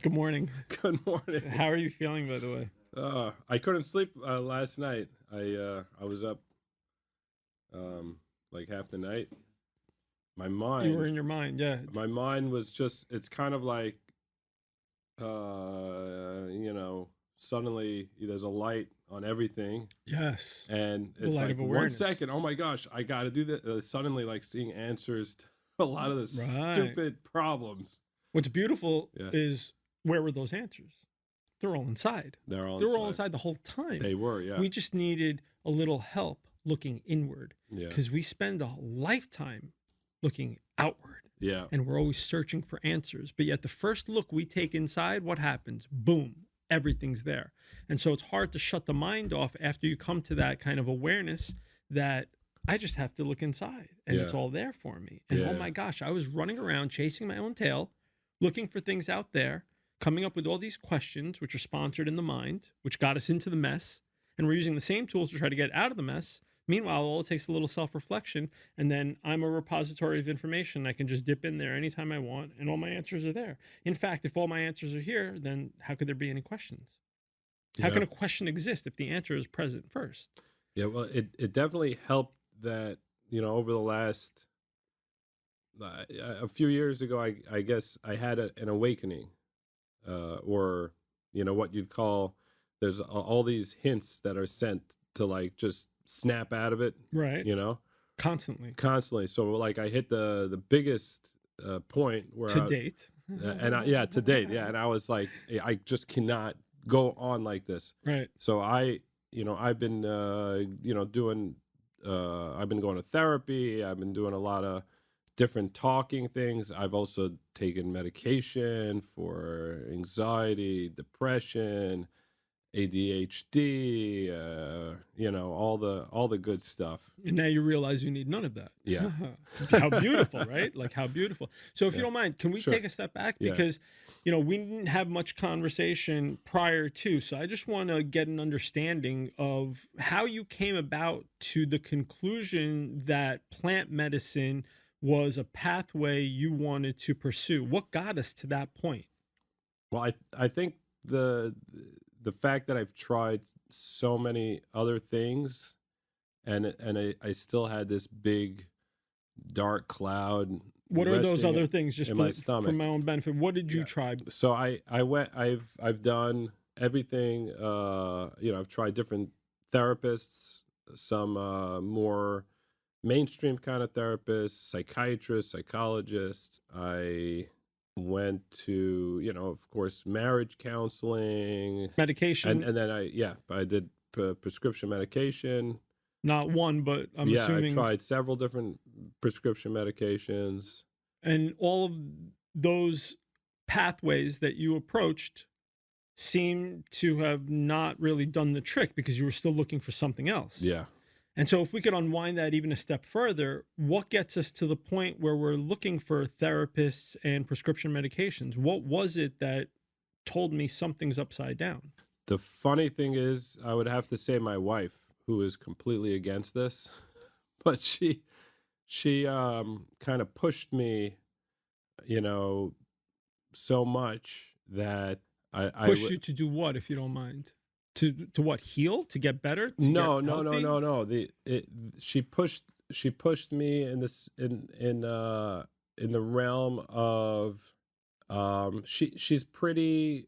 Good morning. Good morning. How are you feeling, by the way? I couldn't sleep last night. I was up like half the night. My You were mind, in your mind, yeah. my mind was just. It's kind of like suddenly there's a light on everything, Yes. and The it's light like of one awareness. second. Oh my gosh, I got to do that. Suddenly, like seeing answers to a lot of the Right. stupid problems. What's beautiful Yeah, is where were those answers? They're all inside. they're all They were all inside. inside the whole time. They were, yeah, We just needed a little help looking inward yeah, because we spend a lifetime looking outward yeah, and we're always searching for answers. But yet, the first look we take inside, what happens? Boom, everything's there. And so it's hard to shut the mind off after you come to that kind of awareness that I just have to look inside and it's yeah, all there for me. And oh yeah, my gosh, I was running around chasing my own tail, looking for things out there, coming up with all these questions, which are sponsored in the mind, which got us into the mess. And we're using the same tools to try to get out of the mess. Meanwhile, all it takes a little self reflection. And then I'm a repository of information. I can just dip in there anytime I want, and all my answers are there. In fact, if all my answers are here, then how could there be any questions? How yeah. can a question exist if the answer is present first? Yeah, well, it definitely helped that over the last a few years ago, I guess I had an awakening, or what you'd call there's all these hints that are sent to like just snap out of it, Right. you know, Constantly. constantly. So like I hit the biggest point where To date. yeah, to date, yeah, and I was like, I just cannot go on like this. Right. So I've been, doing, I've been going to therapy. I've been doing a lot of different talking things. I've also taken medication for anxiety, depression, ADHD, all the good stuff. And now you realize you need none of that. Yeah. How beautiful, right? Like how beautiful. So if you Yeah. don't mind, can we Sure. take a step back? Yeah. Because, we didn't have much conversation prior to. So I just want to get an understanding of how you came about to the conclusion that plant medicine was a pathway you wanted to pursue. What got us to that point? Well, I think the fact that I've tried so many other things, and I still had this big dark cloud What are those resting other things, just in my for stomach. my own benefit? What did you Yeah. try? So I've done everything. I've tried different therapists, some more mainstream kind of therapists, psychiatrists, psychologists. I went to, of course, marriage counseling, and Medication, then I did prescription medication. not one, but I'm Yeah, I've assuming. tried several different prescription medications. And all of those pathways that you approached seem to have not really done the trick because you were still looking for something else. Yeah. And so, if we could unwind that even a step further, what gets us to the point where we're looking for therapists and prescription medications? What was it that told me something's upside down? The funny thing is, I would have to say my wife, who is completely against this, but she kind of pushed me, you know, so much that I Pushed you to do what, if you don't mind? To what? Heal? To get better? To get no, no, no, healthy? no, no. She pushed me in this in the realm of she's pretty,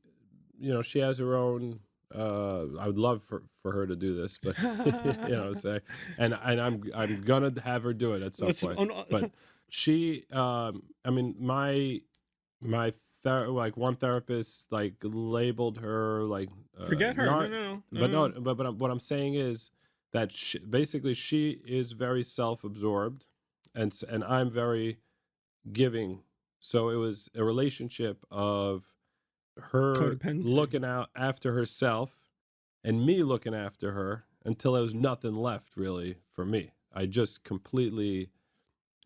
she has her own I would love for her to do this, but what I'm saying, and I'm gonna have her do it at some Let's. point. Oh, no. But she I mean my like one therapist like labeled her like Forget her. No, nar no, no, but no, no. what I'm saying is that basically she is very self-absorbed, and I'm very giving. So it was a relationship of her Codependency. looking out after herself and me looking after her until there was nothing left really for me. I just completely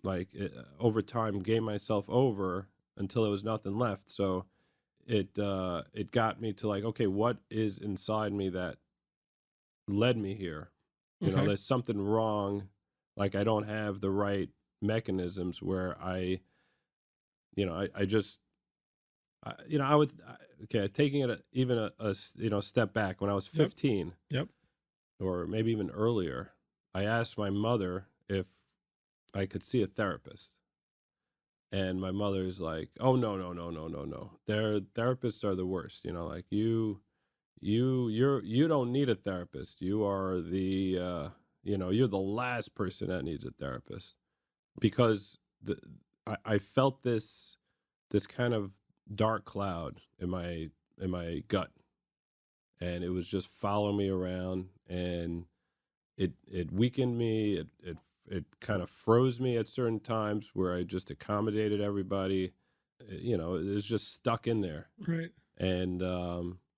like over time gave myself over until there was nothing left. So it got me to like, okay, what is inside me that led me here? Okay. There's something wrong. Like I don't have the right mechanisms where I just I would, okay, taking it even step back, when I was Yep. 15 Yep. or maybe even earlier, I asked my mother if I could see a therapist. And my mother's like, "Oh, no, no, no, no, no, no. Therapists are the worst. Like you don't need a therapist. You are you're the last person that needs a therapist." Because I felt this kind of dark cloud in my gut, and it was just following me around, and it weakened me. It kind of froze me at certain times where I just accommodated everybody. It was just stuck in there. Right. And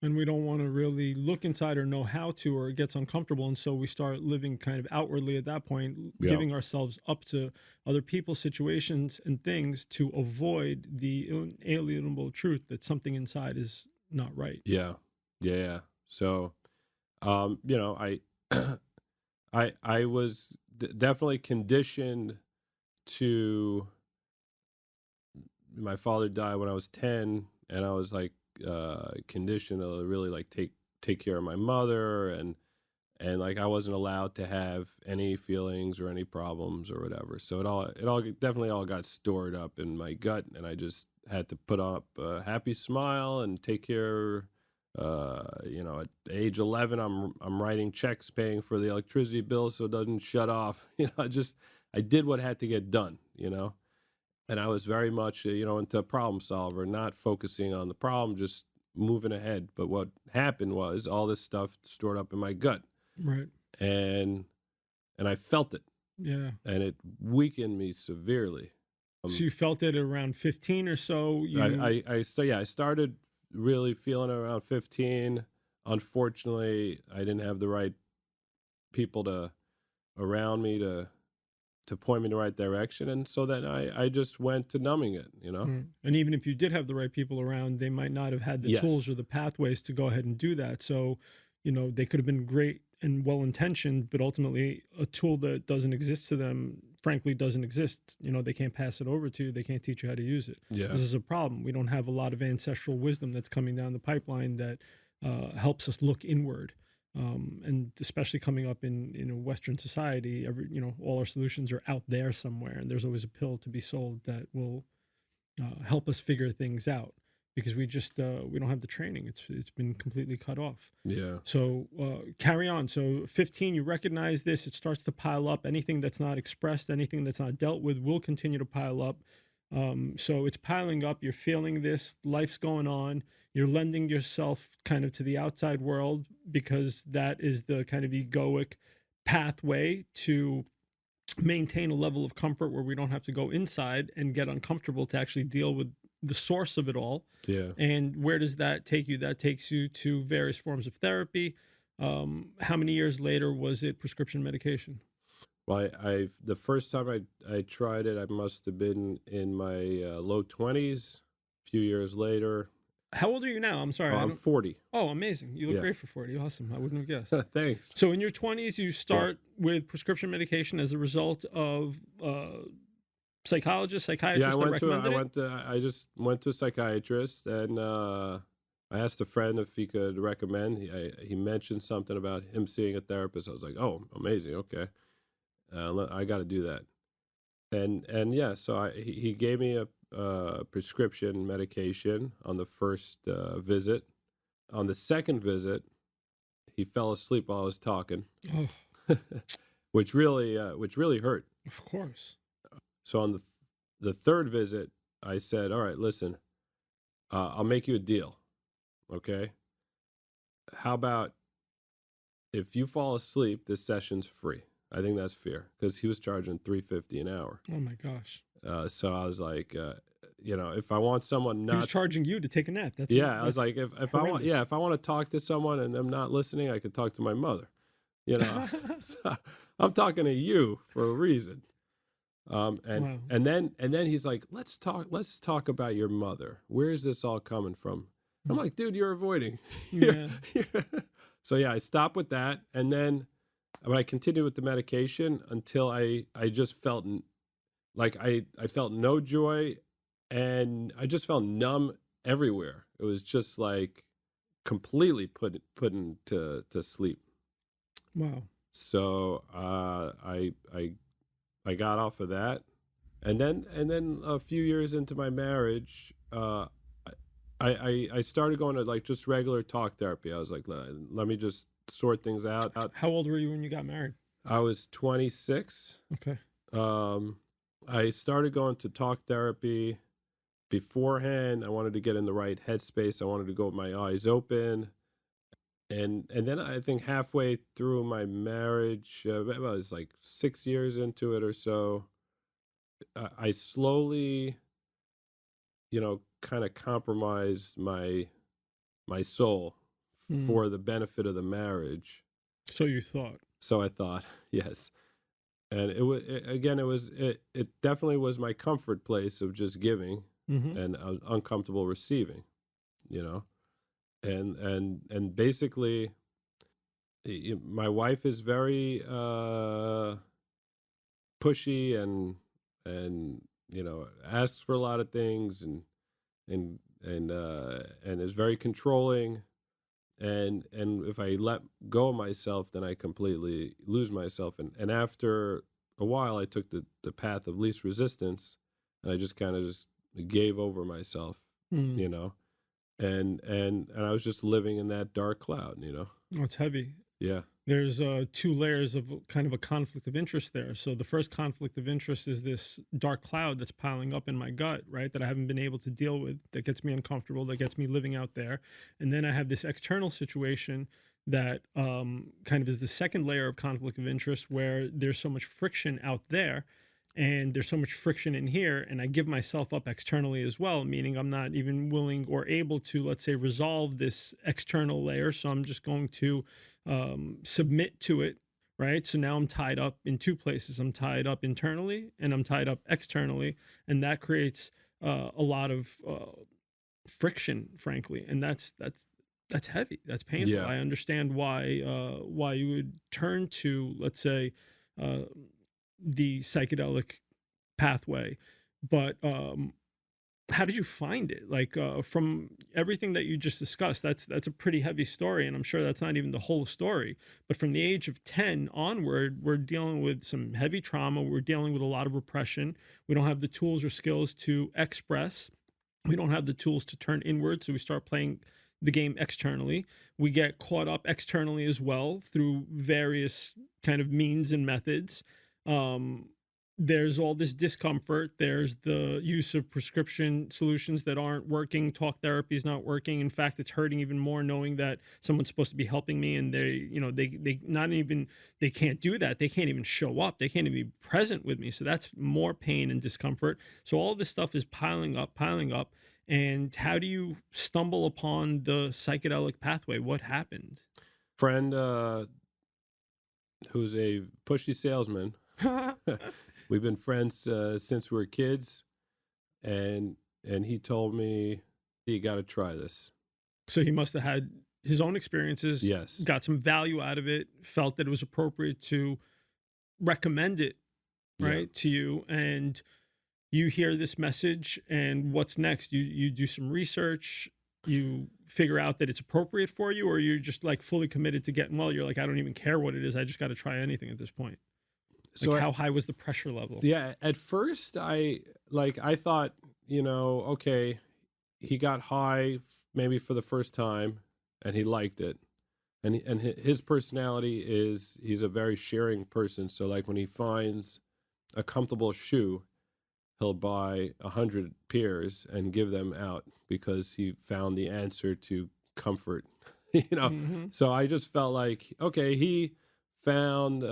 And we don't want to really look inside or know how to, or it gets uncomfortable. And so we start living kind of outwardly at that point, yeah, giving ourselves up to other people's situations and things to avoid the inalienable truth that something inside is not right. yeah, yeah, yeah. So, I I was definitely conditioned to. My father died when I was 10, and I was like conditioned to really like take care of my mother, and like I wasn't allowed to have any feelings or any problems or whatever. So it all definitely all got stored up in my gut, and I just had to put up a happy smile and take care. At age 11, I'm writing checks, paying for the electricity bill so it doesn't shut off. I did what had to get done. And I was very much, into problem solver, not focusing on the problem, just moving ahead. But what happened was all this stuff stored up in my gut, Right. and I felt it, Yeah. and it weakened me severely. So you felt it around 15 or so. I started really feeling it around 15. Unfortunately, I didn't have the right people around me to point me in the right direction, and so then I just went to numbing it. And even if you did have the right people around, they might not have had the tools Yes. or the pathways to go ahead and do that. So, they could have been great and well intentioned, but ultimately a tool that doesn't exist to them, frankly, doesn't exist. They can't pass it over to you. They can't teach you how to use it. Yeah. This is a problem. We don't have a lot of ancestral wisdom that's coming down the pipeline that helps us look inward. And especially coming up in a Western society, all our solutions are out there somewhere, and there's always a pill to be sold that will help us figure things out because we don't have the training. It's been completely cut off. Yeah. So carry on. So 15, you recognize this. It starts to pile up. Anything that's not expressed, anything that's not dealt with, will continue to pile up. So it's piling up. You're feeling this. Life's going on. You're lending yourself kind of to the outside world because that is the kind of egoic pathway to maintain a level of comfort where we don't have to go inside and get uncomfortable to actually deal with the source of it all. Yeah. And where does that take you? That takes you to various forms of therapy. How many years later was it prescription medication? Well, the first time I tried it, I must have been in my low 20s. A few years later, How old are you now? I'm sorry. I I'm don't. 40. Oh, amazing. You look Yeah. great for 40. Awesome. I wouldn't have guessed. Thanks. So in your 20s, you start with prescription medication as a result of psychiatrist Yeah, that recommended it? I just went to a psychiatrist, and I asked a friend if he could recommend. He mentioned something about him seeing a therapist. I was like, oh, amazing. Okay. I got to do that. And yeah, so he gave me a prescription medication on the first visit. On the second visit, he fell asleep while I was talking, Oh, which really hurt. of course. So on the third visit, I said, "All right, listen, I'll make you a deal, okay? How about if you fall asleep, this session's free? I think that's fair because he was charging $350 an hour. Oh my gosh. So I was like, if I want someone He was not, charging you to take a nap. I was like, if I want, horrendous. if I want to talk to someone and I'm not listening, I could talk to my mother. So I'm talking to you for a reason. Wow. And then he's like, let's talk about your mother. Where is this all coming from? I'm like, dude, you're avoiding. Yeah. So yeah, I stopped with that, and then I continued with the medication until I just felt like I felt no joy, and I just felt numb everywhere. It was just like completely put into to sleep. Wow. So I got off of that, and then a few years into my marriage, I started going to like just regular talk therapy. I was like, let me just sort things out. How old were you when you got married? I was 26. Okay. I started going to talk therapy. Beforehand, I wanted to get in the right headspace. I wanted to go with my eyes open. And then I think halfway through my marriage, it was like 6 years into it or so, I slowly, kind of compromised my soul for the benefit of the marriage. So you thought. So I thought, yes. And it definitely was my comfort place of just giving, and I was uncomfortable receiving, and basically my wife is very pushy and asks for a lot of things and is very controlling. And if I let go of myself, then I completely lose myself. And after a while, I took the path of least resistance, and I just kind of just gave over myself, and I was just living in that dark cloud, Oh, it's heavy. Yeah. There's two layers of kind of a conflict of interest there. So the first conflict of interest is this dark cloud that's piling up in my gut, right? That I haven't been able to deal with, that gets me uncomfortable, that gets me living out there. And then I have this external situation that kind of is the second layer of conflict of interest, where there's so much friction out there and there's so much friction in here, and I give myself up externally as well, meaning I'm not even willing or able to, let's say, resolve this external layer. So I'm just going to submit to it, right? So now I'm tied up in two places. I'm tied up internally and I'm tied up externally, and that creates a lot of friction, frankly, and that's heavy. That's painful. Yeah. I understand why you would turn to, let's say, the psychedelic pathway, but how did you find it? Like from everything that you just discussed, that's a pretty heavy story, and I'm sure that's not even the whole story. But from the age of 10 onward, we're dealing with some heavy trauma. We're dealing with a lot of repression. We don't have the tools or skills to express. We don't have the tools to turn inward, so we start playing the game externally. We get caught up externally as well through various kind of means and methods. There's all this discomfort. There's the use of prescription solutions that aren't working. Talk therapy is not working. In fact, it's hurting even more knowing that someone's supposed to be helping me, and they can't do that. They can't even show up. They can't even be present with me. So that's more pain and discomfort. So all this stuff is piling up. And how do you stumble upon the psychedelic pathway? What happened? Friend who's a pushy salesman. We've been friends since we were kids, and he told me, you got to try this. So he must have had his own experiences, yes, got some value out of it, felt that it was appropriate to recommend it, right, to you, and you hear this message, and what's next? You do some research, you figure out that it's appropriate for you, or you're just like fully committed to getting well. You're like, I don't even care what it is. I just got to try anything at this point. Like, so how high was the pressure level? Yeah, at first I thought, okay, he got high maybe for the first time and he liked it. And his personality is, he's a very sharing person. So like when he finds a comfortable shoe, he'll buy 100 pairs and give them out because he found the answer to comfort, So I just felt like, okay, he found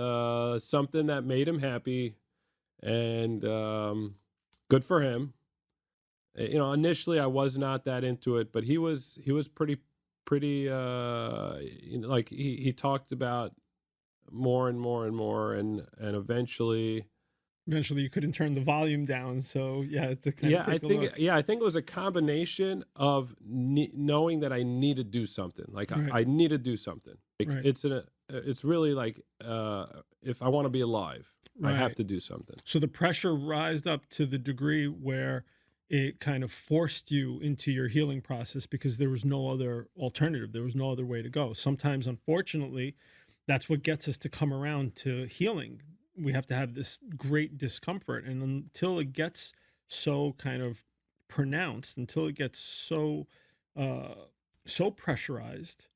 something that made him happy, and good for him. Initially I was not that into it, but he was pretty like he talked about more and more and more, and eventually you couldn't turn the volume down. So yeah, to kind of I think it was a combination of knowing that I need to do something. Like right. I need to do something. Like right. It's really like if I want to be alive, right. I have to do something. So the pressure rised up to the degree where it kind of forced you into your healing process because there was no other alternative. There was no other way to go. Sometimes, unfortunately, that's what gets us to come around to healing. We have to have this great discomfort. And until it gets so kind of pronounced, until it gets so pressurized,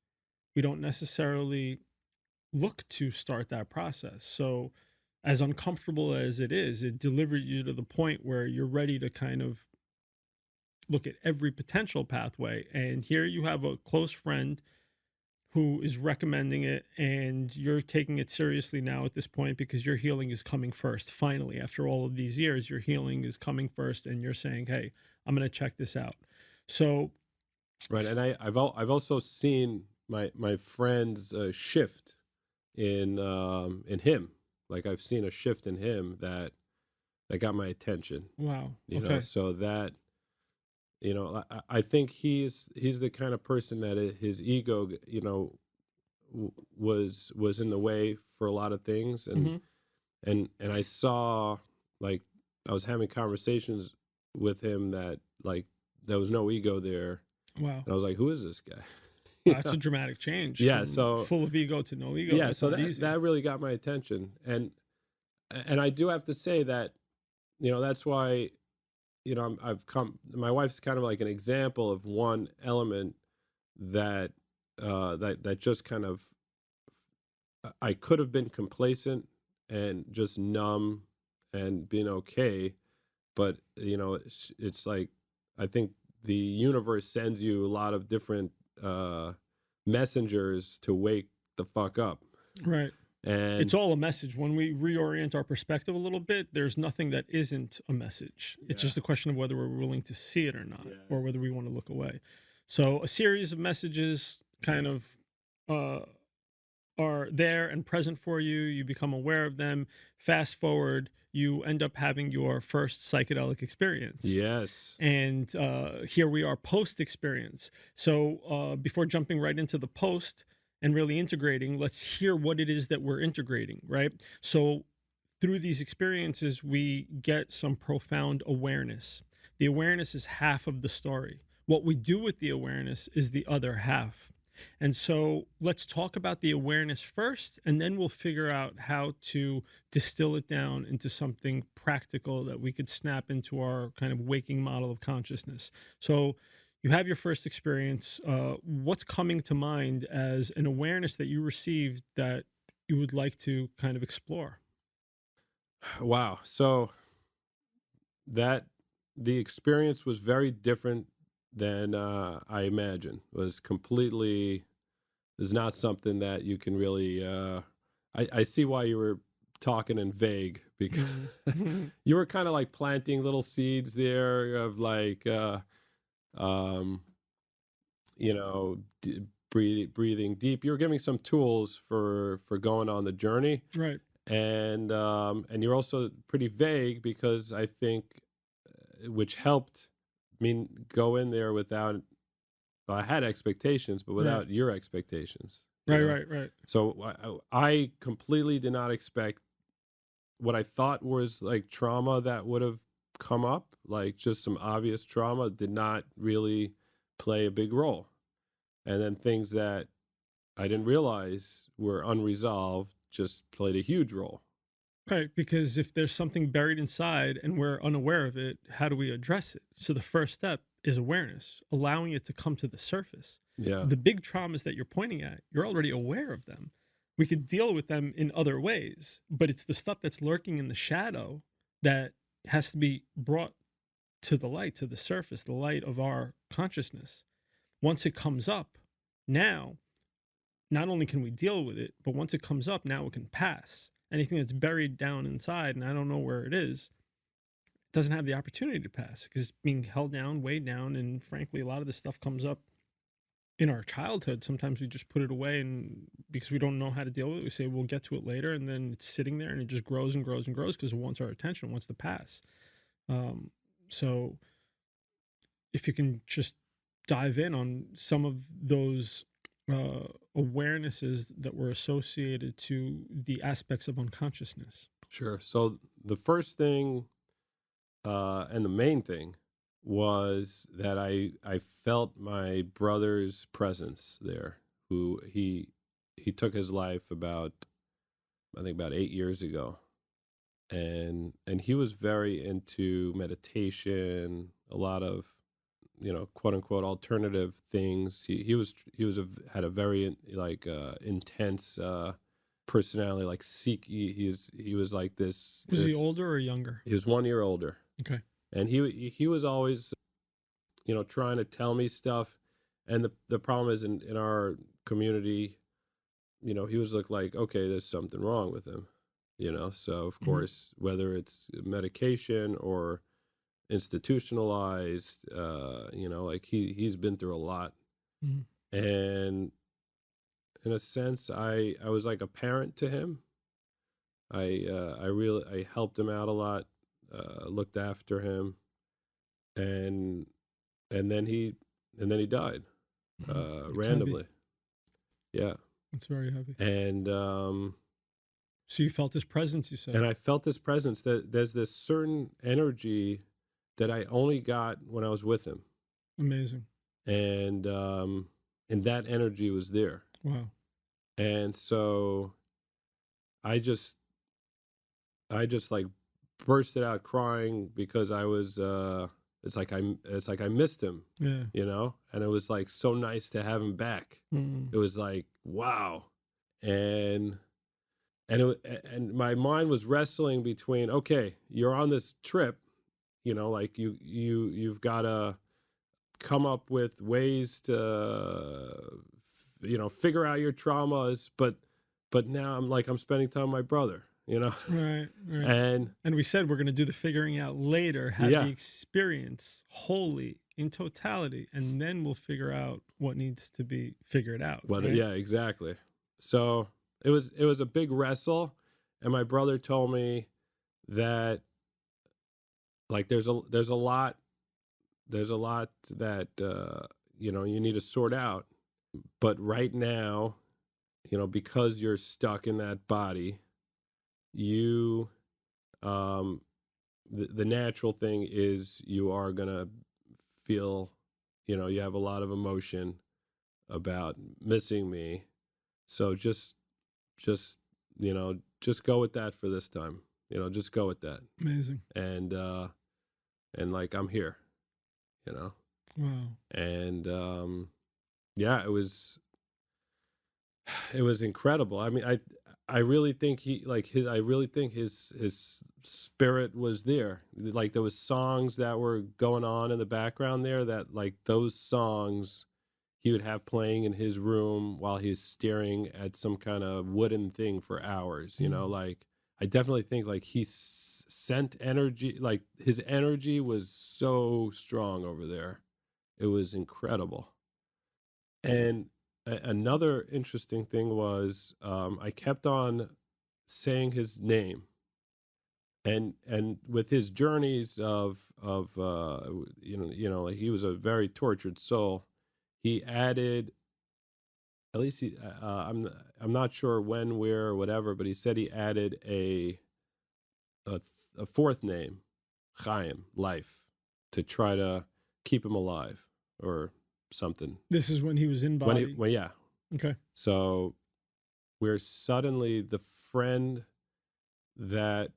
we don't necessarily look to start that process. So as uncomfortable as it is, it delivered you to the point where you're ready to kind of look at every potential pathway. And here you have a close friend who is recommending it, and you're taking it seriously now at this point because your healing is coming first. Finally, after all of these years, your healing is coming first, and you're saying, hey, I'm going to check this out. So Right, and I've also seen my friend's shift in him. Like I've seen a shift in him that got my attention. wow. You Okay. know, so that, you know, I think he's the kind of person that his ego, you know, was in the way for a lot of things, and and I saw, like, I was having conversations with him that, like, there was no ego there, Wow. and I was like, who is this guy? That's a dramatic change. Yeah, from so full of ego to no ego. yeah, That's so not that easy. really got my attention, and I do have to say that, you know, that's why, you know, my wife's kind of like an example of one element that that just kind of, I could have been complacent and just numb and being okay, but, you know, it's like, I think the universe sends you a lot of different messengers to wake the fuck up. Right. And It's all a message. When we reorient our perspective a little bit, there's nothing that isn't a message. It's Yeah. just a question of whether we're willing to see it or not, or Yes. whether we want to look away. So a series of messages kind of are there and present for you. You become aware of them. Fast forward, you end up having your first psychedelic experience. yes. And here we are post experience. So before jumping right into the post and really integrating, let's hear what it is that we're integrating, right? So through these experiences, we get some profound awareness. The awareness is half of the story. What we do with the awareness is the other half. And so let's talk about the awareness first, and then we'll figure out how to distill it down into something practical that we could snap into our kind of waking model of consciousness. So you have your first experience. What's coming to mind as an awareness that you received that you would like to kind of explore? Wow. So that the experience was very different than I imagined. Was completely, is not something that you can really. I see why you were talking in vague, because you were kind of like planting little seeds there of like, um, you know, breathing deep. You were giving some tools for going on the journey, Right. and you're also pretty vague because I think, which helped me go in there without, I had expectations, but without your expectations. you know? Right. So I completely did not expect what I thought was like trauma that would have come up, like just some obvious trauma, did not really play a big role. And then things that I didn't realize were unresolved just played a huge role. Right, because if there's something buried inside and we're unaware of it, how do we address it? So the first step is awareness, allowing it to come to the surface. Yeah. The big traumas that you're pointing at, you're already aware of them. We could deal with them in other ways, but it's the stuff that's lurking in the shadow that has to be brought to the light, to the surface, the light of our consciousness. Once it comes up, now, not only can we deal with it, but once it comes up, now it can pass. Anything that's buried down inside, and I don't know where it is, doesn't have the opportunity to pass because it's being held down, weighed down. And frankly, a lot of this stuff comes up in our childhood. Sometimes we just put it away, and because we don't know how to deal with it, we say we'll get to it later. And then it's sitting there and it just grows and grows and grows because it wants our attention, wants to pass. So if you can just dive in on some of those awarenesses that were associated to the aspects of unconsciousness. Sure. So the first thing, and the main thing, was that I felt my brother's presence there, who he took his life about, I think about 8 years ago. And he was very into meditation, a lot of, quote unquote alternative things. Had a very like intense personality, like he was like this. Was he older or younger? He was 1 year older. Okay. And he was always, trying to tell me stuff. And the problem is in our community, he was like, okay, there's something wrong with him, So of course, whether it's medication or institutionalized, like he's been through a lot. Mm-hmm. And in a sense, I was like a parent to him. I helped him out a lot, looked after him, and then he died randomly. Heavy. Yeah, It's very heavy. and So you felt his presence, you said? and I felt this presence. That there's this certain energy that I only got when I was with him, Amazing. and that energy was there. Wow. And so I just like bursted out crying because I was it's like I missed him, Yeah. and it was like so nice to have him back. It was like, wow. And and my mind was wrestling between, okay, you're on this trip, like you've got to come up with ways to figure out your traumas, but now I'm spending time with my brother, Right. and we said we're going to do the figuring out later, have Yeah. the experience wholly in totality, and then we'll figure out what needs to be figured out. But right? yeah, exactly. So it was a big wrestle, and my brother told me that like there's a lot that you need to sort out, but right now, because you're stuck in that body, you the natural thing is you are gonna feel, you have a lot of emotion about missing me. So just just go with that for this time. Just go with that. Amazing. And like I'm here, Wow. And yeah, it was incredible. I mean, I really think his spirit was there. Like there was songs that were going on in the background there that like those songs he would have playing in his room while he's staring at some kind of wooden thing for hours, like I definitely think like he sent energy, like his energy was so strong over there. It was incredible. And another interesting thing was I kept on saying his name, and with his journeys of like he was a very tortured soul. He added, at least I'm not sure when, where, or whatever, but he said he added a fourth name, Chaim, life, to try to keep him alive or something. This is when he was in body. Yeah. Okay. So we're suddenly the friend that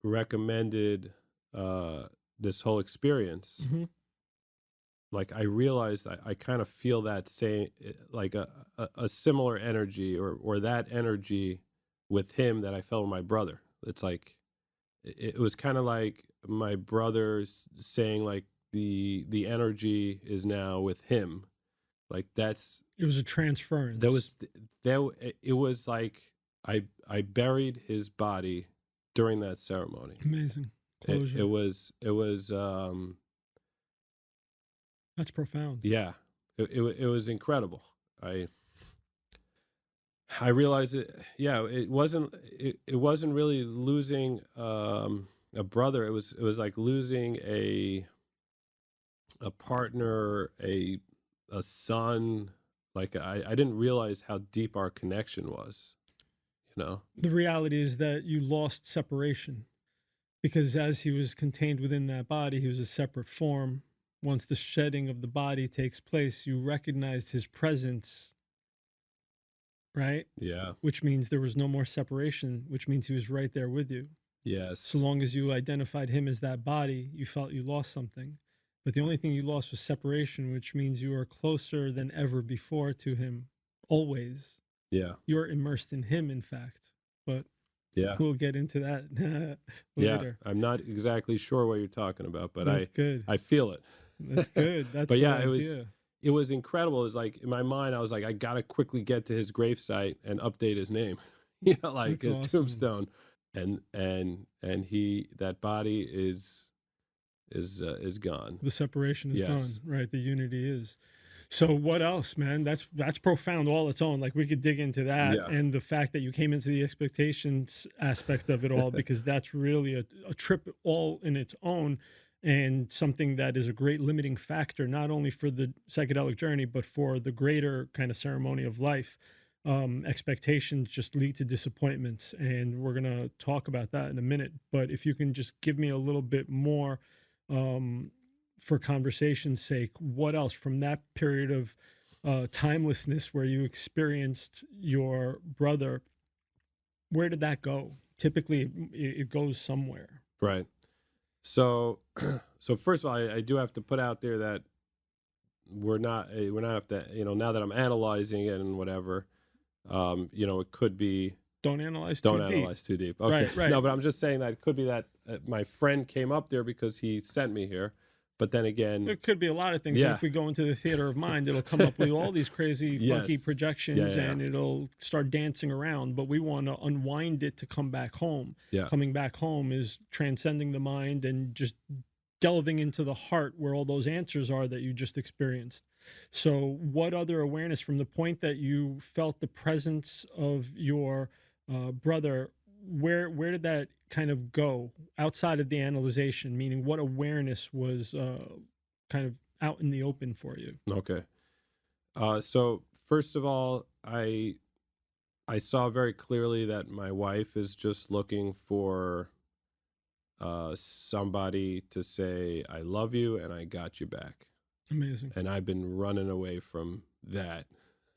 recommended this whole experience. Mm-hmm. Like I realized I kind of feel that same, like a similar energy or that energy with him that I felt with my brother. It's like it was kind of like my brother saying like the energy is now with him. Like it was a transference. It was like I buried his body during that ceremony. Amazing closure. It was that's profound. Yeah, it was incredible. I realized it. Yeah, it wasn't really losing a brother. It was like losing a partner, a son. Like I didn't realize how deep our connection was. The reality is that you lost separation, because as he was contained within that body, he was a separate form. once the shedding of the body takes place, you recognized his presence, right? Yeah. Which means there was no more separation, which means he was right there with you. Yes. So long as you identified him as that body, you felt you lost something. But the only thing you lost was separation, which means you are closer than ever before to him, always. Yeah. You're immersed in him, in fact. But Yeah. we'll get into that Yeah. later. I'm not exactly sure what you're talking about, but That's good. I feel it. That's good. That's But the yeah, idea. it was incredible. It was like in my mind, I was like, I gotta quickly get to his gravesite and update his name. Like That's his awesome. tombstone. And he, that body is gone. The separation is Yes. gone, right? The unity is. So what else, man? That's profound all its own. Like we could dig into that, Yeah. and the fact that you came into the expectations aspect of it all, because that's really a trip all in its own, and something that is a great limiting factor, not only for the psychedelic journey, but for the greater kind of ceremony of life. Expectations just lead to disappointments, and we're gonna talk about that in a minute. But if you can just give me a little bit more, for conversation's sake, what else from that period of timelessness where you experienced your brother, where did that go? Typically it goes somewhere. Right. So first of all, I do have to put out there that we're not have to, now that I'm analyzing it and whatever, it could be, Don't analyze don't too deep. analyze too deep. Okay. Right. No, but I'm just saying that it could be that my friend came up there because he sent me here. But then again, It could be a lot of things. Yeah. And if we go into the theater of mind, it'll come up with all these crazy, funky Yes. projections, Yeah. and it'll start dancing around. But we want to unwind it to come back home. Yeah. Coming back home is transcending the mind and just delving into the heart where all those answers are that you just experienced. So what other awareness from the point that you felt the presence of your brother, where did that kind of go outside of the analyzation, meaning what awareness was kind of out in the open for you? Okay. So first of all, I saw very clearly that my wife is just looking for somebody to say, I love you and I got you back. Amazing. And I've been running away from that,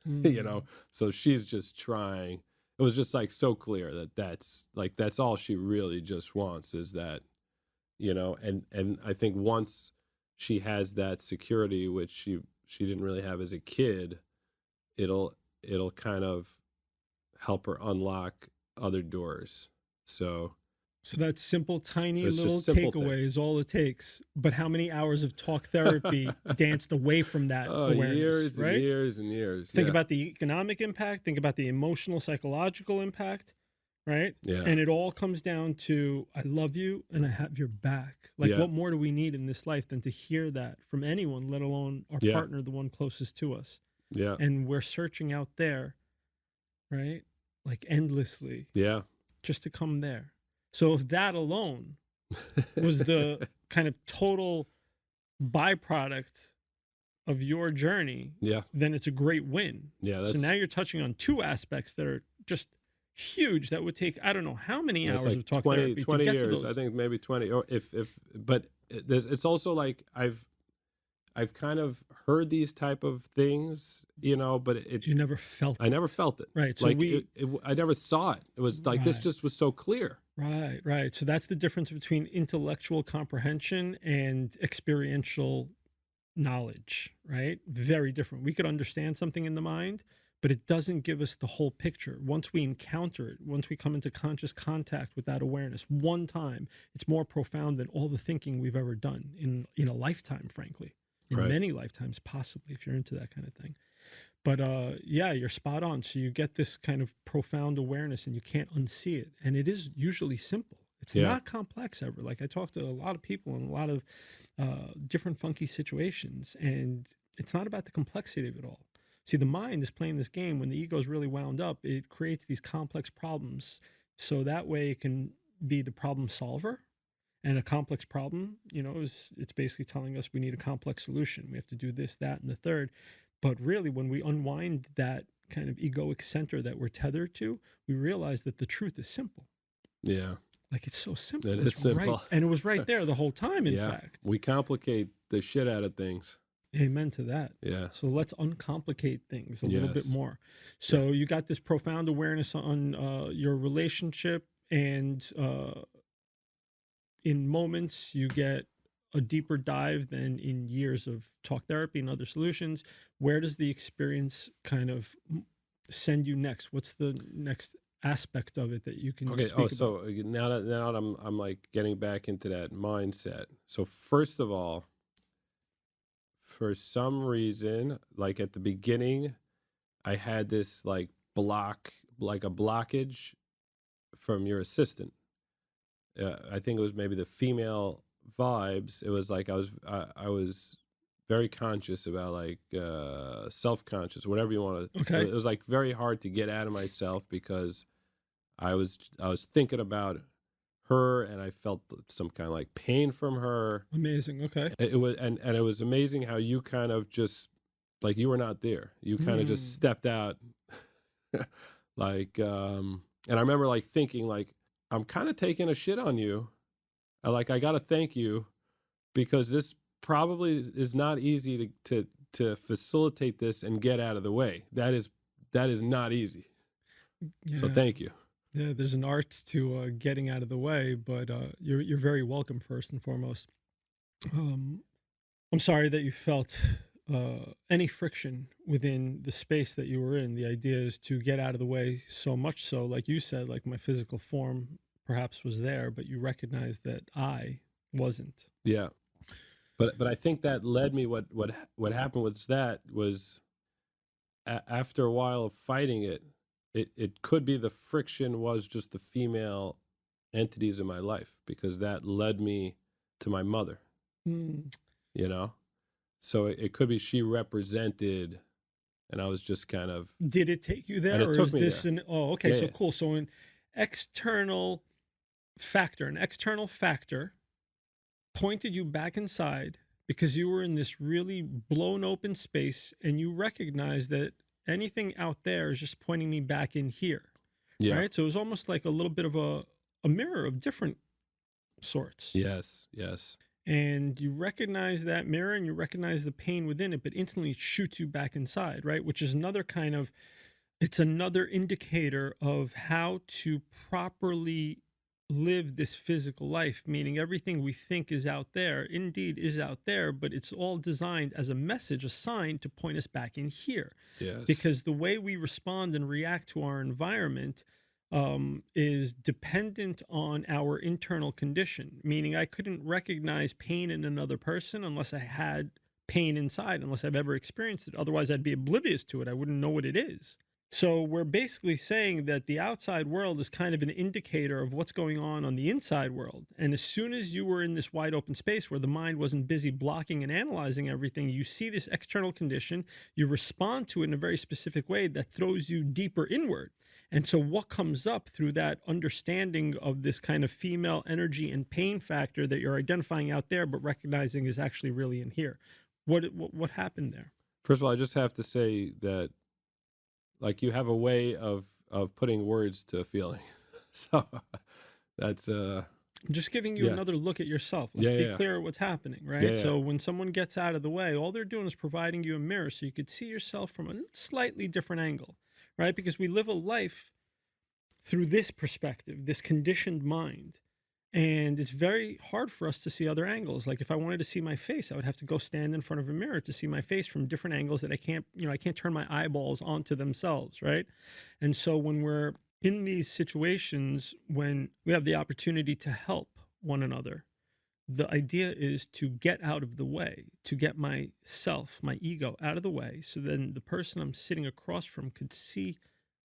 Mm. so she's just trying. It was just like so clear that that's all she really just wants is that, and I think once she has that security, which she didn't really have as a kid, it'll kind of help her unlock other doors. So that simple, tiny It's just little simple takeaway is all it takes. But how many hours of talk therapy danced away from that awareness? years right? and years and years. Think Yeah. about the economic impact, think about the emotional, psychological impact, right? Yeah. And it all comes down to, I love you and I have your back. Like, Yeah. what more do we need in this life than to hear that from anyone, let alone our Yeah. partner, the one closest to us? Yeah. And we're searching out there, right? Like endlessly, Yeah. just to come there. So if that alone was the kind of total byproduct of your journey, Yeah. then it's a great win. Yeah. So now you're touching on two aspects that are just huge. That would take, I don't know how many It's hours like of talk 20 therapy 20 to get to years. those. I think maybe 20, or but it's also like I've kind of heard these type of things, but You never felt I never felt it. Right. So Like I never saw it. It was like this Right. just was so clear. Right. So that's the difference between intellectual comprehension and experiential knowledge, right? Very different. We could understand something in the mind, but it doesn't give us the whole picture. Once we encounter it, once we come into conscious contact with that awareness one time, it's more profound than all the thinking we've ever done in a lifetime, frankly. In Right. many lifetimes, possibly, if you're into that kind of thing. But yeah, you're spot on. So you get this kind of profound awareness and you can't unsee it. And it is usually simple. It's Yeah. not complex ever. Like I talk to a lot of people in a lot of different funky situations, and it's not about the complexity of it all. See, the mind is playing this game. When the ego is really wound up, it creates these complex problems. So that way it can be the problem solver. And a complex problem, it's basically telling us we need a complex solution. We have to do this, that, and the third. But really, when we unwind that kind of egoic center that we're tethered to, we realize that the truth is simple. Yeah. Like, it's so simple. It It's is simple. right. And it was right there the whole time, in Yeah. fact. We complicate the shit out of things. Amen to that. Yeah. So let's uncomplicate things a little bit Yes. more. So you got this profound awareness on your relationship, and in moments you get a deeper dive than in years of talk therapy and other solutions. Where does the experience kind of send you next? What's the next aspect of it that you can Okay. speak Oh, about? so now I'm like getting back into that mindset. So first of all, for some reason, like at the beginning, I had this like a blockage from your assistant. I think it was maybe the female vibes. It was like I was very conscious about like self-conscious, whatever you want to. Okay. It was like very hard to get out of myself because I was thinking about her, and I felt some kind of like pain from her. Amazing. Okay. It was and it was amazing how you kind of just like you were not there. You kind of just stepped out, like and I remember like thinking like I'm kind of taking a shit on you. I got to thank you because this probably is not easy to facilitate this and get out of the way. That is not easy. Yeah. So thank you. Yeah, there's an art to getting out of the way, but you're very welcome first and foremost. I'm sorry that you felt any friction within the space that you were in. The idea is to get out of the way, so much so, like you said, like my physical form perhaps was there, but you recognized that I wasn't. Yeah. But I think that led me what happened was after a while of fighting it could be the friction was just the female entities in my life, because that led me to my mother. You know? So it could be she represented, and I was just kind of. Did it take you there, And it or took is me this there. an? Oh, okay, Yeah, so yeah. cool. So an external factor pointed you back inside because you were in this really blown open space, and you recognized that anything out there is just pointing me back in here. Yeah. Right. So it was almost like a little bit of a mirror of different sorts. Yes. And you recognize that mirror and you recognize the pain within it, but instantly it shoots you back inside, right? Which is another kind of, it's another indicator of how to properly live this physical life, meaning everything we think is out there indeed is out there, but it's all designed as a message, a sign to point us back in here. Yes. Because the way we respond and react to our environment is dependent on our internal condition, meaning I couldn't recognize pain in another person unless I had pain inside, unless I've ever experienced it. Otherwise, I'd be oblivious to it. I wouldn't know what it is. So we're basically saying that the outside world is kind of an indicator of what's going on the inside world. And as soon as you were in this wide open space where the mind wasn't busy blocking and analyzing everything, you see this external condition, you respond to it in a very specific way that throws you deeper inward. And so what comes up through that understanding of this kind of female energy and pain factor that you're identifying out there, but recognizing is actually really in here? What happened there? First of all, I just have to say that, like, you have a way of putting words to a feeling. So that's I'm just giving you another look at yourself. Let's be clear what's happening, right? Yeah. So when someone gets out of the way, all they're doing is providing you a mirror so you could see yourself from a slightly different angle, right? Because we live a life through this perspective, this conditioned mind. And it's very hard for us to see other angles. Like if I wanted to see my face, I would have to go stand in front of a mirror to see my face from different angles that I can't turn my eyeballs onto themselves, right? And so when we're in these situations, when we have the opportunity to help one another, the idea is to get out of the way, to get myself, my ego out of the way, so then the person I'm sitting across from could see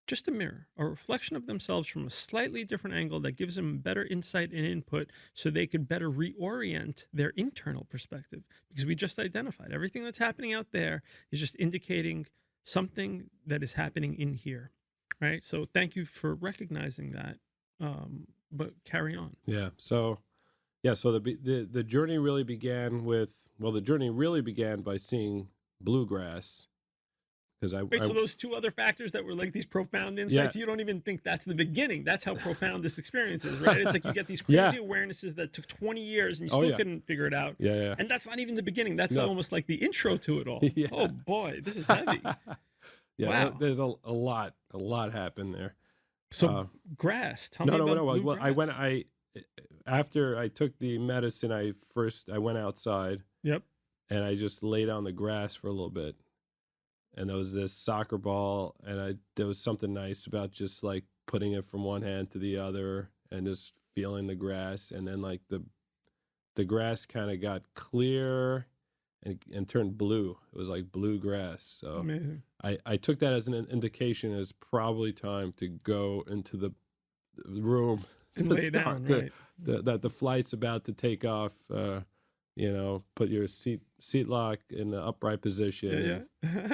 just a mirror, a reflection of themselves from a slightly different angle that gives them better insight and input so they could better reorient their internal perspective. Because we just identified everything that's happening out there is just indicating something that is happening in here, right? So thank you for recognizing that, but carry on. Yeah. So the journey really began by seeing bluegrass because Wait, so those two other factors that were like these profound insights, you don't even think that's the beginning. That's how profound this experience is, right? It's like you get these crazy awarenesses that took 20 years and you still couldn't figure it out. Yeah. And that's not even the beginning. That's almost like the intro to it all. Oh boy, this is heavy. Wow. There's a lot happened there. So grass, tell me about blue grass. After I took the medicine, I went outside. Yep. And I just laid on the grass for a little bit. And there was this soccer ball, and there was something nice about just like putting it from one hand to the other and just feeling the grass. And then like the grass kind of got clear and turned blue. It was like blue grass. So amazing. I took that as an indication as probably time to go into the room to lay down, right? That the flight's about to take off. Put your seat lock in the upright position. Yeah.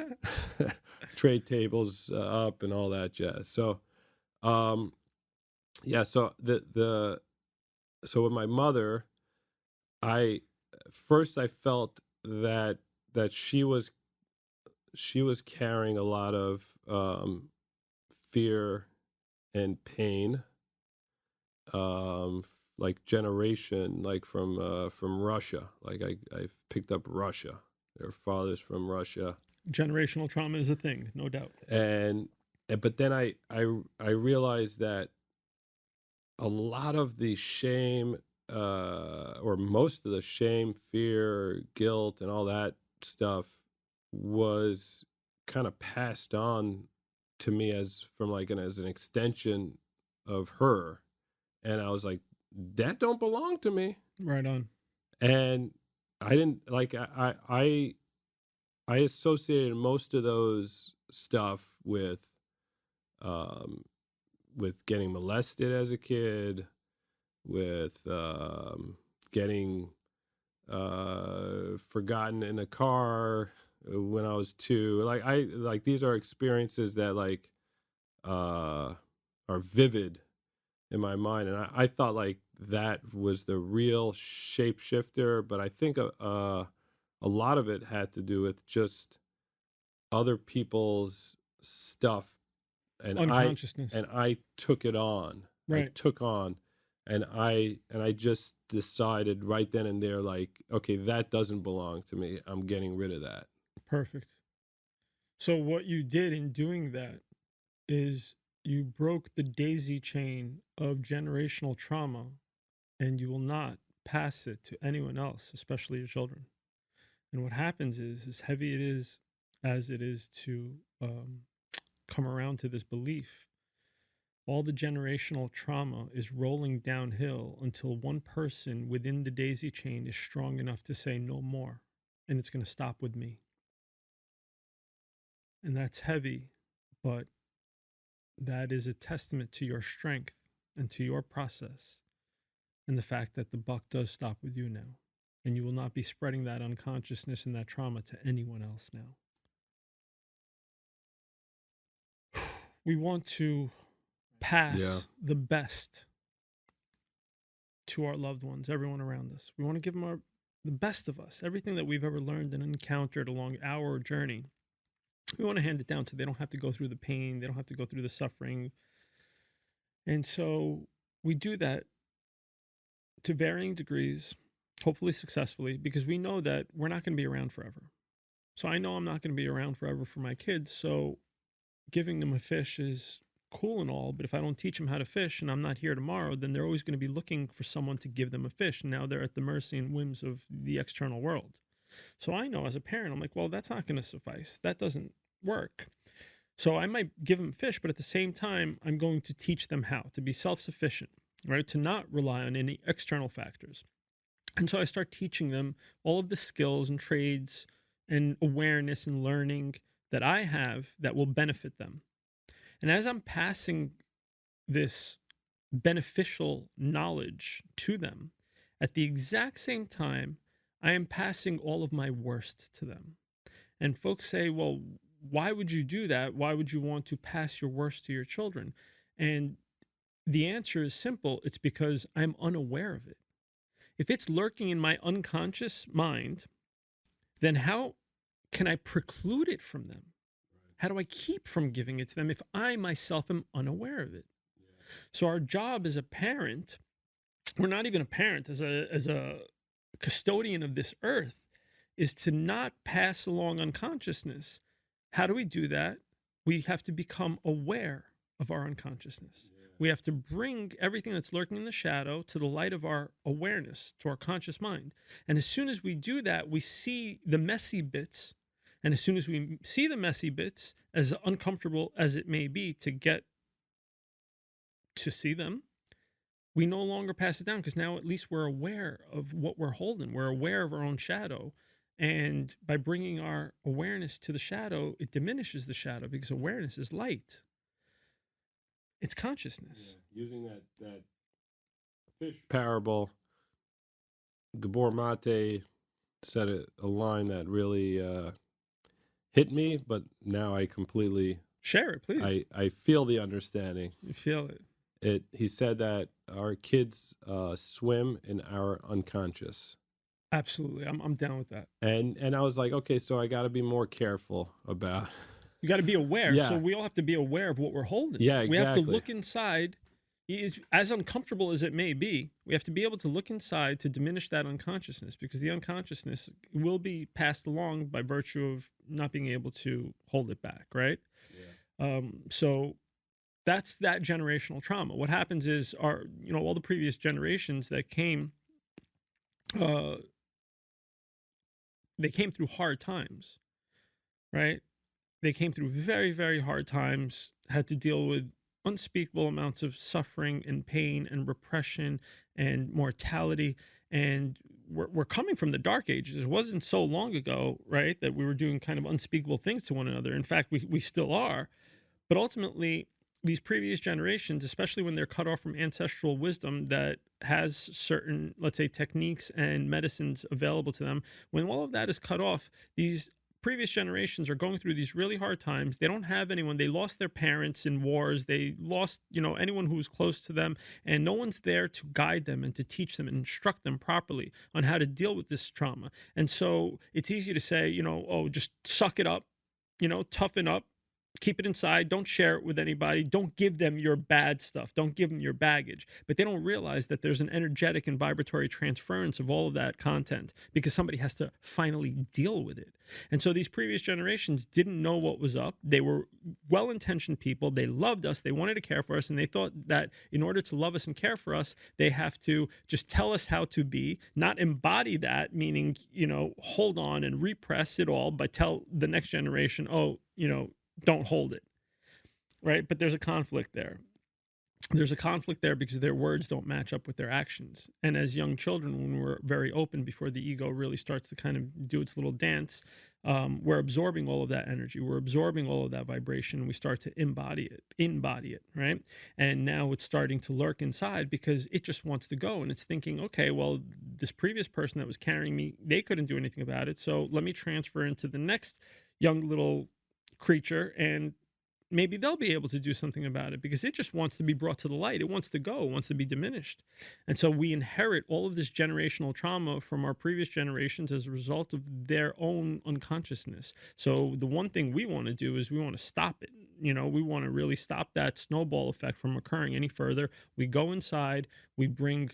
Trade tables up and all that jazz. So, so with my mother, I felt that she was carrying a lot of fear and pain, like generation, like from Russia. Like I picked up Russia. Their fathers from Russia. Generational trauma is a thing, no doubt. But then I realized that a lot of the shame, or most of the shame, fear, guilt, and all that stuff was kind of passed on to me as an extension of her. And I was like, that don't belong to me. Right on. And I didn't like, I associated most of those stuff with getting molested as a kid, with getting forgotten in a car when I was 2. Like these are experiences that are vivid in my mind, and I thought like that was the real shapeshifter. But I think a lot of it had to do with just other people's stuff, and unconsciousness. I took it on. Right. I took on, and I just decided right then and there, like, okay, that doesn't belong to me. I'm getting rid of that. Perfect. So what you did in doing that is you broke the daisy chain of generational trauma, and you will not pass it to anyone else, especially your children. And what happens is, as heavy it is as it is to come around to this belief, all the generational trauma is rolling downhill until one person within the daisy chain is strong enough to say no more, and it's going to stop with me. And that's heavy, but that is a testament to your strength and to your process, and the fact that the buck does stop with you now, and you will not be spreading that unconsciousness and that trauma to anyone else now. We want to pass the best to our loved ones, everyone around us. We want to give them the best of us, everything that we've ever learned and encountered along our journey. We want to hand it down so they don't have to go through the pain, they don't have to go through the suffering. And so we do that to varying degrees, hopefully successfully, because we know that we're not going to be around forever. So I know I'm not going to be around forever for my kids, so giving them a fish is cool and all, but if I don't teach them how to fish and I'm not here tomorrow, then they're always going to be looking for someone to give them a fish. And now they're at the mercy and whims of the external world. So I know as a parent, I'm like, well, that's not going to suffice. That doesn't work. So I might give them fish, but at the same time, I'm going to teach them how to be self-sufficient, right? To not rely on any external factors. And so I start teaching them all of the skills and trades and awareness and learning that I have that will benefit them. And as I'm passing this beneficial knowledge to them, at the exact same time, I am passing all of my worst to them. And folks say, well, why would you do that? Why would you want to pass your worst to your children? And the answer is simple. It's because I'm unaware of it. If it's lurking in my unconscious mind, then how can I preclude it from them? How do I keep from giving it to them if I myself am unaware of it? Yeah. So our job as a parent, we're not even a parent, as a custodian of this earth, is to not pass along unconsciousness. How do we do that? We have to become aware of our unconsciousness. Yeah. We have to bring everything that's lurking in the shadow to the light of our awareness, to our conscious mind. And as soon as we do that, we see the messy bits. And as soon as we see the messy bits, as uncomfortable as it may be to get to see them, we no longer pass it down, because now at least we're aware of what we're holding. We're aware of our own shadow. And by bringing our awareness to the shadow, it diminishes the shadow, because awareness is light. It's consciousness. Yeah. Using that fish parable, Gabor Mate said a line that really hit me, but now I completely Share it, please. I feel the understanding. You feel it. He said that our kids swim in our unconscious. Absolutely. I'm down with that. And I was like, okay, so I got to be more careful about. You got to be aware. Yeah. So we all have to be aware of what we're holding. Yeah, We have to exactly. look inside. As uncomfortable as it may be, we have to be able to look inside to diminish that unconsciousness, because the unconsciousness will be passed along by virtue of not being able to hold it back, right? Yeah. So that's that generational trauma. What happens is all the previous generations that came, they came through hard times, right? They came through very, very hard times, had to deal with unspeakable amounts of suffering and pain and repression and mortality. And we're coming from the dark ages. It wasn't so long ago, right, that we were doing kind of unspeakable things to one another. In fact, we still are. But ultimately, these previous generations, especially when they're cut off from ancestral wisdom that has certain, let's say, techniques and medicines available to them, when all of that is cut off, these previous generations are going through these really hard times. They don't have anyone. They lost their parents in wars. They lost, anyone who was close to them, and no one's there to guide them and to teach them and instruct them properly on how to deal with this trauma. And so it's easy to say, just suck it up, toughen up, keep it inside. Don't share it with anybody. Don't give them your bad stuff. Don't give them your baggage. But they don't realize that there's an energetic and vibratory transference of all of that content, because somebody has to finally deal with it. And so these previous generations didn't know what was up. They were well-intentioned people. They loved us. They wanted to care for us. And they thought that in order to love us and care for us, they have to just tell us how to be, not embody that, meaning, hold on and repress it all, but tell the next generation, don't hold it, right? But there's a conflict there. There's a conflict there because their words don't match up with their actions. And as young children, when we're very open before the ego really starts to kind of do its little dance, we're absorbing all of that energy. We're absorbing all of that vibration, and we start to embody it, right? And now it's starting to lurk inside because it just wants to go. And it's thinking, okay, well, this previous person that was carrying me, they couldn't do anything about it. So let me transfer into the next young little creature, and maybe they'll be able to do something about it, because it just wants to be brought to the light. It wants to go, it wants to be diminished. And so we inherit all of this generational trauma from our previous generations as a result of their own unconsciousness. So the one thing we want to do is we want to stop it. We want to really stop that snowball effect from occurring any further. We go inside, we bring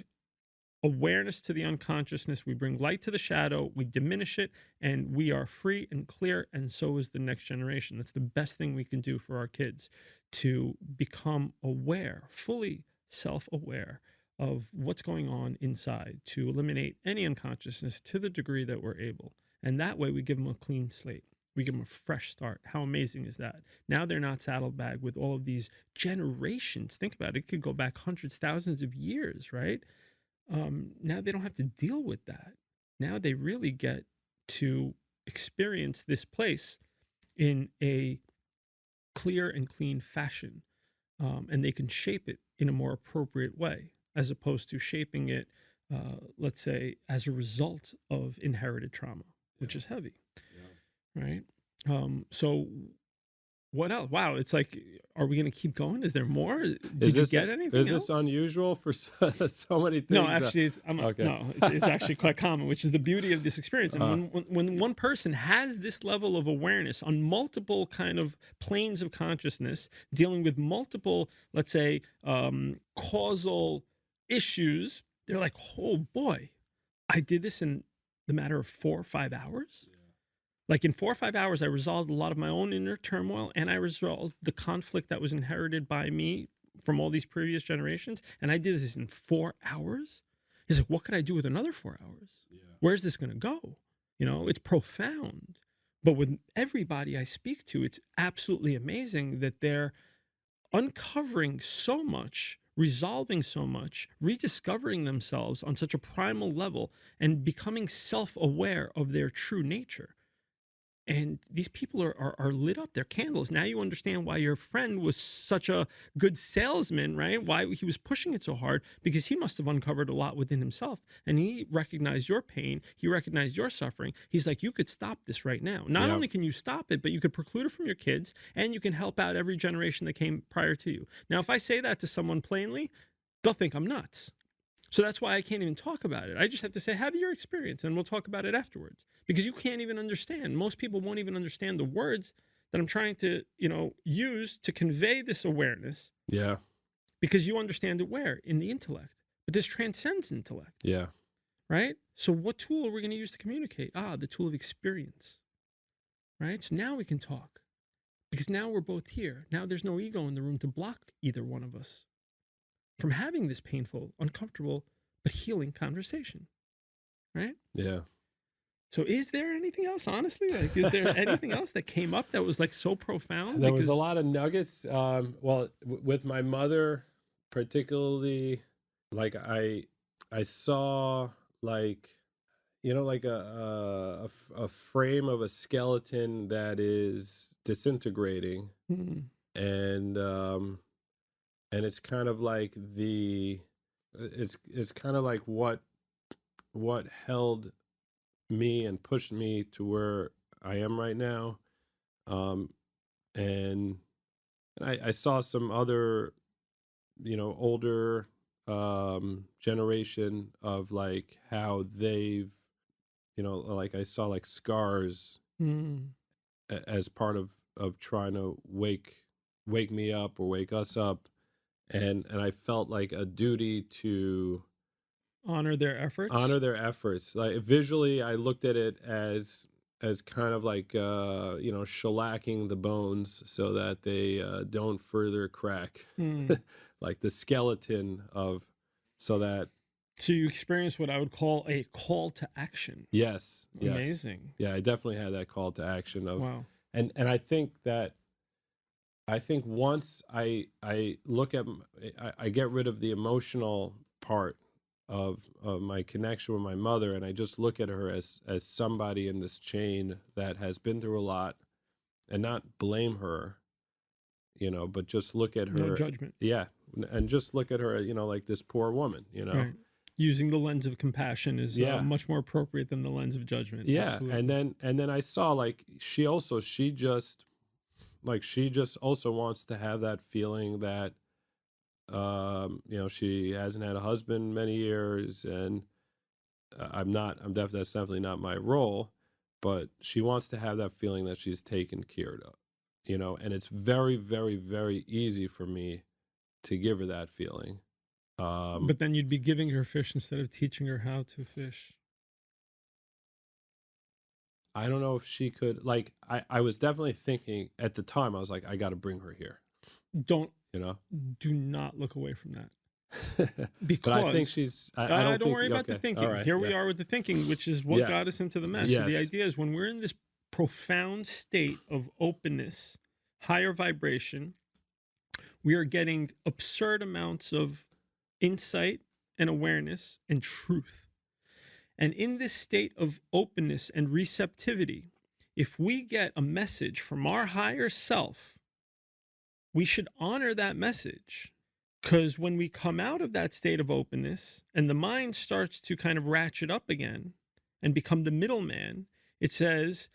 awareness to the unconsciousness, we bring light to the shadow, we diminish it, and we are free and clear, and so is the next generation. That's the best thing we can do for our kids, to become aware, fully self-aware of what's going on inside, to eliminate any unconsciousness to the degree that we're able. And that way we give them a clean slate. We give them a fresh start. How amazing is that? Now they're not saddlebagged with all of these generations. Think about it. It could go back hundreds, thousands of years, right? Now they don't have to deal with that. Now they really get to experience this place in a clear and clean fashion. And they can shape it in a more appropriate way, as opposed to shaping it, let's say, as a result of inherited trauma, which is heavy, right? So What else? Wow, it's like, are we going to keep going? Is there more? Did Is you this get anything is this else? unusual for so many things? No, actually, Okay. no, it's actually quite common, which is the beauty of this experience. And Uh, when one person has this level of awareness on multiple kind of planes of consciousness, dealing with multiple, let's say, causal issues, they're like, oh boy, I did this in the matter of 4 or 5 hours. Like in 4 or 5 hours, I resolved a lot of my own inner turmoil, and I resolved the conflict that was inherited by me from all these previous generations. And I did this in 4 hours. He's like, what could I do with another 4 hours? Yeah. Where's this going to go? You know, it's profound. But with everybody I speak to, it's absolutely amazing that they're uncovering so much, resolving so much, rediscovering themselves on such a primal level, and becoming self-aware of their true nature. And these people are lit up. They're candles. Now you understand why your friend was such a good salesman, right? Why he was pushing it so hard, because he must have uncovered a lot within himself. And he recognized your pain. He recognized your suffering. He's like, you could stop this right now. Not Yeah. only can you stop it, but you could preclude it from your kids, and you can help out every generation that came prior to you. Now, if I say that to someone plainly, they'll think I'm nuts. So that's why I can't even talk about it. I just have to say, have your experience, and we'll talk about it afterwards. Because you can't even understand. Most people won't even understand the words that I'm trying to, use to convey this awareness, Yeah. because you understand it where? In the intellect. But this transcends intellect, Yeah. right? So what tool are we going to use to communicate? The tool of experience, right? So now we can talk, because now we're both here. Now there's no ego in the room to block either one of us from having this painful, uncomfortable, but healing conversation, right? Yeah. So is there anything else, honestly? Like, is there anything else that came up that was like so profound? There was a lot of nuggets. With my mother, particularly, like I saw like, like a frame of a skeleton that is disintegrating, and it's kind of like it's kind of like what held me and pushed me to where I am right now. And I saw some other, older generation of like how they've, like I saw like scars as part of trying to wake me up or wake us up. And I felt like a duty to honor their efforts. Like visually, I looked at it as kind of like shellacking the bones so that they don't further crack, like the skeleton of, so you experience what I would call a call to action. Yes. Amazing. Yeah, I definitely had that call to action of, wow. And I think once I look at, I get rid of the emotional part of my connection with my mother, and I just look at her as somebody in this chain that has been through a lot, and not blame her, but just look at her. No judgment. Yeah, and just look at her, like this poor woman, Right. Using the lens of compassion is much more appropriate than the lens of judgment. Yeah, Absolutely. and then I saw like she just also wants to have that feeling that she hasn't had a husband in many years, and that's definitely not my role, but she wants to have that feeling that she's taken care of, and it's very, very, very easy for me to give her that feeling. But then you'd be giving her fish instead of teaching her how to fish. I don't know if she could, like, I was definitely thinking at the time, I was like, I got to bring her here. Do not look away from that. Because but I think she's, I don't worry about the thinking. Right, Here we are with the thinking, which is what got us into the mess. Yes. So the idea is, when we're in this profound state of openness, higher vibration, we are getting absurd amounts of insight and awareness and truth. And in this state of openness and receptivity, if we get a message from our higher self, we should honor that message. Because when we come out of that state of openness and the mind starts to kind of ratchet up again and become the middleman, it says,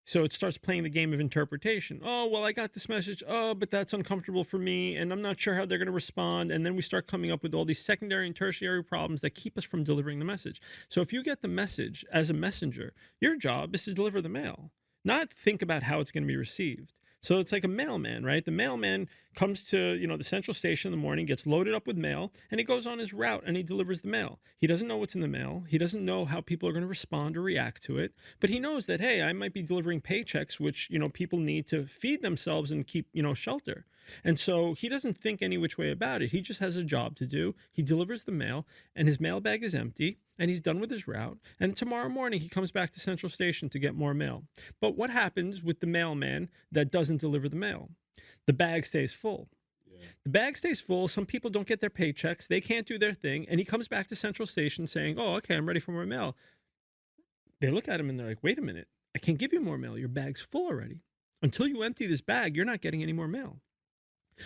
So it starts playing the game of interpretation. Oh, well, I got this message. Oh, but that's uncomfortable for me. And I'm not sure how they're going to respond. And then we start coming up with all these secondary and tertiary problems that keep us from delivering the message. So if you get the message as a messenger, your job is to deliver the mail, not think about how it's going to be received. So it's like a mailman, right? The mailman comes to, the central station in the morning, gets loaded up with mail, and he goes on his route and he delivers the mail. He doesn't know what's in the mail. He doesn't know how people are going to respond or react to it. But he knows that, hey, I might be delivering paychecks, which, people need to feed themselves and keep, shelter. And so he doesn't think any which way about it. He just has a job to do. He delivers the mail, and his mailbag is empty, and he's done with his route. And tomorrow morning, he comes back to Central Station to get more mail. But what happens with the mailman that doesn't deliver the mail? The bag stays full. The bag stays full. Some people don't get their paychecks. They can't do their thing. And he comes back to Central Station saying, oh, okay, I'm ready for more mail. They look at him and they're like, wait a minute. I can't give you more mail. Your bag's full already. Until you empty this bag, you're not getting any more mail.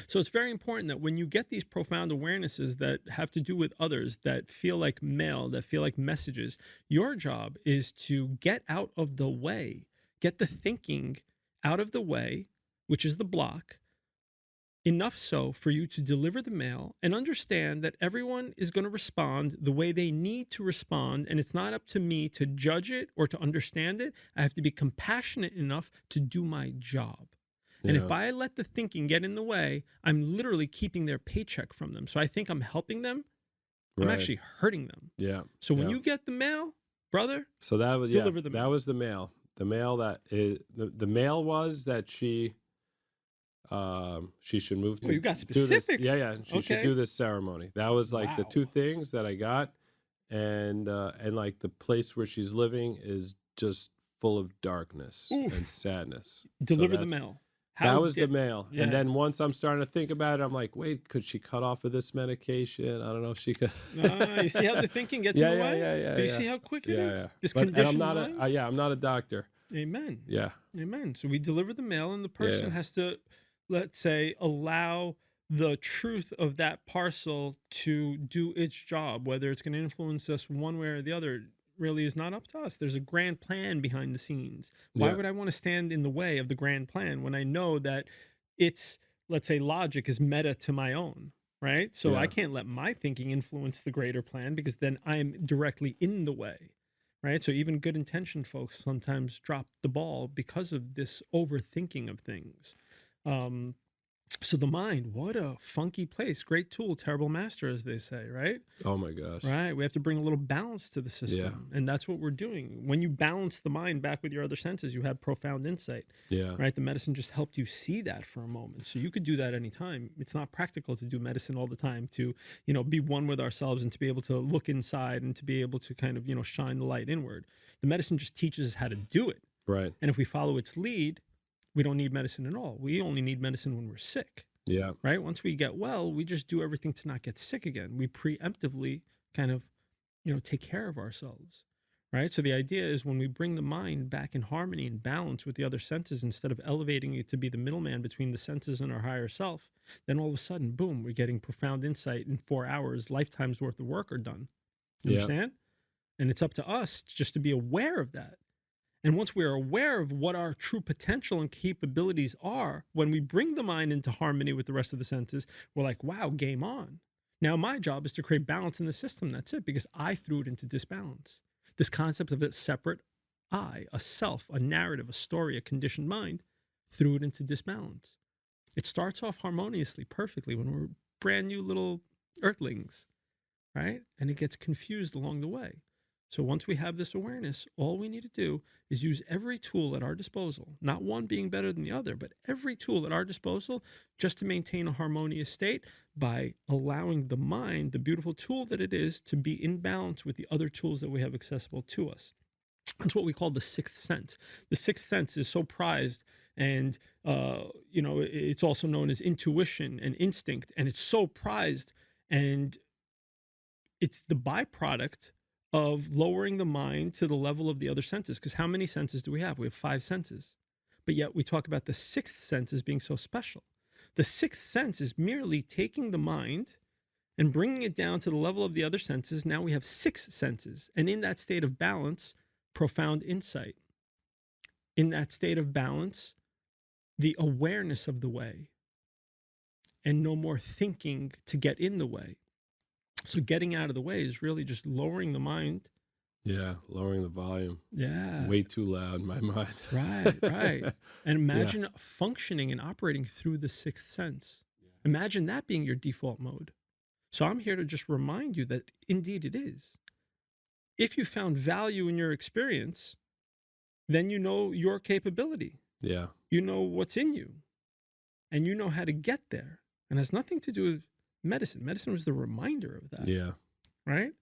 So it's very important that when you get these profound awarenesses that have to do with others, that feel like mail, that feel like messages, your job is to get out of the way, get the thinking out of the way, which is the block, enough so for you to deliver the mail and understand that everyone is going to respond the way they need to respond. And it's not up to me to judge it or to understand it. I have to be compassionate enough to do my job. And if I let the thinking get in the way, I'm literally keeping their paycheck from them. So I think I'm helping them. I'm actually hurting them. Yeah. So when you get the mail, brother, so that was deliver the mail. That was the mail. The mail that is the mail was that she should move to. Oh, you got specifics. Do this. Yeah. She should do this ceremony. That was like the two things that I got, and like the place where she's living is just full of darkness and sadness. Deliver the mail. That was the mail. Yeah. And then once I'm starting to think about it, I'm like, wait, could she cut off of this medication? I don't know if she could. You see how the thinking gets in the way? Yeah. You see how quick it is? Yeah. This conditioned mind? I'm not a doctor. Amen. Yeah. Amen. So we deliver the mail, and the person has to, let's say, allow the truth of that parcel to do its job, whether it's going to influence us one way or the other. Really is not up to us. There's a grand plan behind the scenes. Why would I want to stand in the way of the grand plan when I know that it's, let's say, logic is meta to my own, right? So I can't let my thinking influence the greater plan because then I'm directly in the way, right? So even good intentioned folks sometimes drop the ball because of this overthinking of things. So the mind, what a funky place. Great tool, terrible master, as they say, right? Oh my gosh. Right. We have to bring a little balance to the system. And that's what we're doing. When you balance the mind back with your other senses, you have profound insight. Yeah. Right. The medicine just helped you see that for a moment. So you could do that anytime. It's not practical to do medicine all the time, to, be one with ourselves and to be able to look inside and to be able to kind of, shine the light inward. The medicine just teaches us how to do it. Right. And if we follow its lead, we don't need medicine at all. We only need medicine when we're sick. Yeah. Right. Once we get well, we just do everything to not get sick again. We preemptively kind of, take care of ourselves. Right. So the idea is when we bring the mind back in harmony and balance with the other senses, instead of elevating it to be the middleman between the senses and our higher self, then all of a sudden, boom, we're getting profound insight in 4 hours, lifetimes worth of work are done. You understand? And it's up to us just to be aware of that. And once we're aware of what our true potential and capabilities are, when we bring the mind into harmony with the rest of the senses, we're like, wow, game on. Now my job is to create balance in the system. That's it, because I threw it into disbalance. This concept of a separate I, a self, a narrative, a story, a conditioned mind, threw it into disbalance. It starts off harmoniously, perfectly, when we're brand new little earthlings, right? And it gets confused along the way. So once we have this awareness, all we need to do is use every tool at our disposal, not one being better than the other, but every tool at our disposal just to maintain a harmonious state by allowing the mind, the beautiful tool that it is, to be in balance with the other tools that we have accessible to us. That's what we call the sixth sense. The sixth sense is so prized, and it's also known as intuition and instinct, and it's so prized, and it's the byproduct of lowering the mind to the level of the other senses. Because how many senses do we have? We have 5 senses. But yet we talk about the sixth sense as being so special. The sixth sense is merely taking the mind and bringing it down to the level of the other senses. Now we have 6 senses. And in that state of balance, profound insight. in that state of balance, the awareness of the way, and no more thinking to get in the way. So getting out of the way is really just lowering the mind. Yeah, lowering the volume. Yeah. Way too loud in my mind. Right. And imagine functioning and operating through the sixth sense. Imagine that being your default mode. So I'm here to just remind you that indeed it is. If you found value in your experience, then you know your capability. Yeah. You know what's in you. And you know how to get there. And it has nothing to do with medicine. Medicine was the reminder of that. Yeah. Right?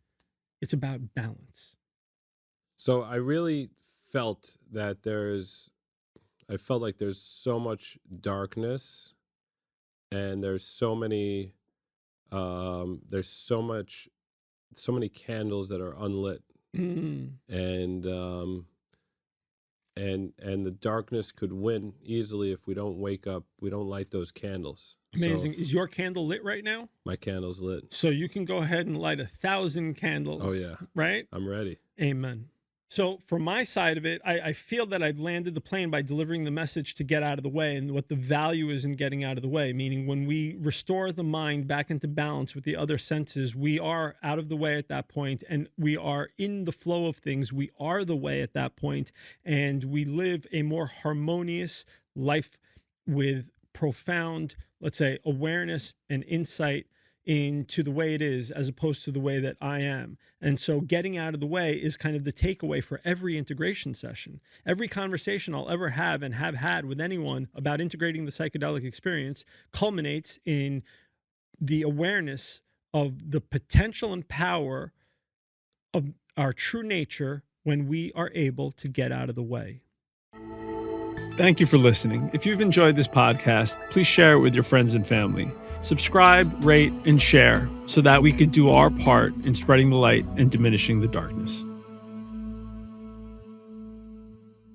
It's about balance. So I really felt that I felt like there's so much darkness, and there's so many candles that are unlit. And the darkness could win easily if we don't wake up, we don't light those candles. Amazing. So is your candle lit right now? my candle's lit. So you can go ahead and light 1,000 candles. Oh yeah. Right? I'm ready. Amen. So from my side of it, I feel that I've landed the plane by delivering the message to get out of the way and what the value is in getting out of the way. Meaning when we restore the mind back into balance with the other senses, we are out of the way at that point, and we are in the flow of things. We are the way at that point, and we live a more harmonious life with profound, let's say, awareness and insight into the way it is as opposed to the way that I am. And so getting out of the way is kind of the takeaway for every integration session. Every conversation I'll ever have and have had with anyone about integrating the psychedelic experience culminates in the awareness of the potential and power of our true nature when we are able to get out of the way. Thank you for listening. If you've enjoyed this podcast, please share it with your friends and family. Subscribe, rate, and share so that we could do our part in spreading the light and diminishing the darkness.